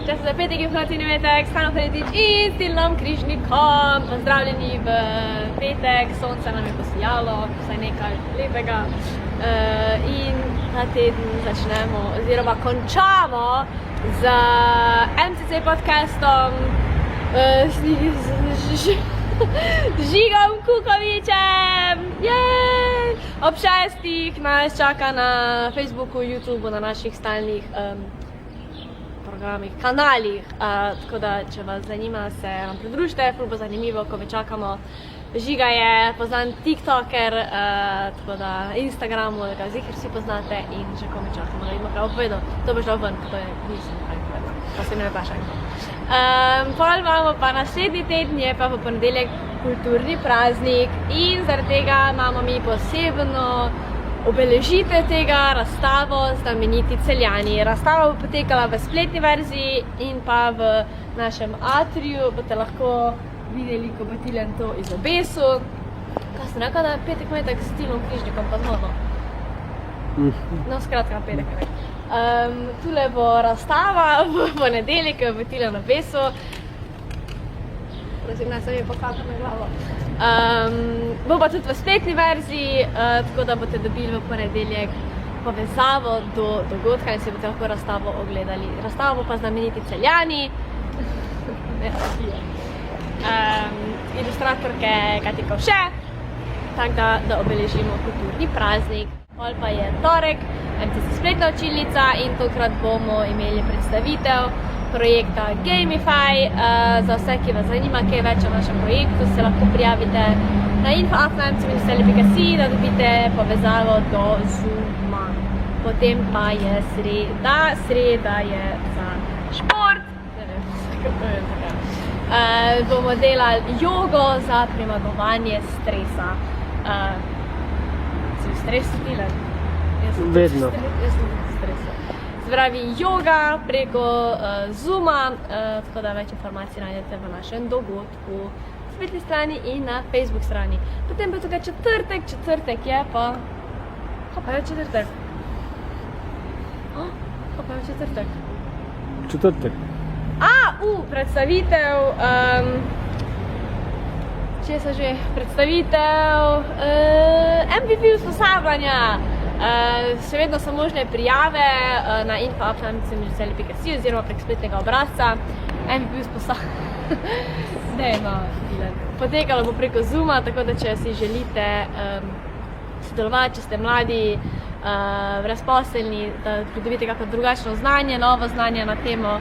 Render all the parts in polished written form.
Če se za petek informativni petek, Stano Feretič in Tilnom Križnikom. Pozdravljeni v petek, sonce nam je posijalo, vsaj nekaj lepega. In ta teden začnemo, oziroma končamo z MCC podcastom Žigom Kukovičem. Jej! Ob 6 nas čaka na Facebooku, YouTubeu, na naših stalnih programih, kanalih, tako da, če vas zanima, se nam pridružite, ful bo zanimivo, ko me čakamo. Žiga je poznan tiktoker, tako da Instagramu, da ga zihar vsi poznate in že ko me čakamo, da ima kaj povedal. To bo šlo ven, to je nisem kaj povedal, pa se ne me paša nekaj. Pol imamo pa naslednji teden, je pa v ponedeljek kulturni praznik in zaradi tega imamo mi posebno obeležitev tega razstavo Znameniti Celjani. Razstava bo potekala v spletni verziji in pa v našem atriju. Boste lahko videli, ko bo Tilen to izobesil. Kaj sem rekel, da je petek metek s Tilnom Križnikom pa znovo? No, skratka, petek. Tule bo razstava v ponedeljek, ko bo Tilen obesil. Prosim, naj se mi pokaže na glavo. Bo pa tudi v spletni verziji, tako da boste dobili v ponedeljek povezavo do dogodka in se boste lahko razstavo ogledali. Razstava bo pa Znameniti Celjani, ilustratorke Kati Kovše, tako da obeležimo kulturni praznik. Pol pa je torek, MCC spletna učilnica in tokrat bomo imeli predstavitev projekta Gamify. Za vse, ki vas zanima, kaj več o našem projektu, se lahko prijavite na info@mcministeli.si, da dobite povezavo do Zooma. Potem pa je sreda je za šport. Bomo delali jogo za premagovanje stresa. Si v stresu, Tilen? Vedno. Jaz sem v stresu. Pravi joga preko Zooma, tako da več informacij najdete v našem dogodku na spletni strani in na Facebook strani. Potem pa je tukaj četrtek je pa... Kaj pa je četrtek? Kaj pa je četrtek? Četrtek. Predstavitev... Česa že? Predstavitev... MVP usposabljanja. Še vedno so možne prijave na info@mcministeli.si oziroma prek spletnega obrazca. MVP potekalo bo preko Zooma, tako da če si želite sodelovati, če ste mladi, brezposelni, da pridobite kako drugačno znanje, novo znanje na temo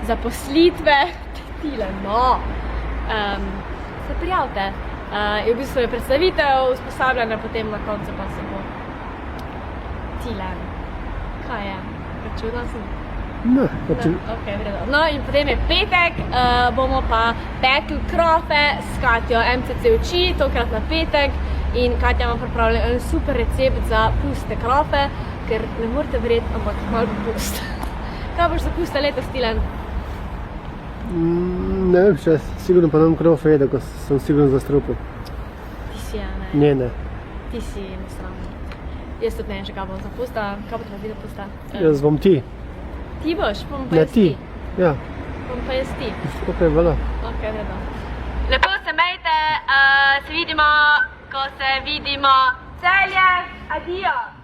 zaposlitve, se prijavite. V bistvu je predstavitev, usposabljanje, potem na koncu pa se bo Tilen. Kaj je? Čudno sem? Ne, Ok, vredo. No in potem je petek, bomo pa pekli krofe s Katjo MCC uči, tokrat na petek. In Katja ima pripravljen en super recept za puste krofe, ker ne morete verjeti, ampak malo bo pust. Kaj boš za puste letos, Tilen? ne vem, če sigurno pa nam krofe jede, ko sem sigurno zastrupil. Ti si, ne? Ne. Ti si nesramno. Jaz tudi ne vem, še kaj bom za pusta. Kaj bo treba biti pusta? Jaz bom ti. Ti boš? Bom pa Ne jaz ti. Ja. Bom pa jaz ti. Ok, vala. Ok, vredo. Lepo se mejte, se vidimo, ko se vidimo. Celje, adijo!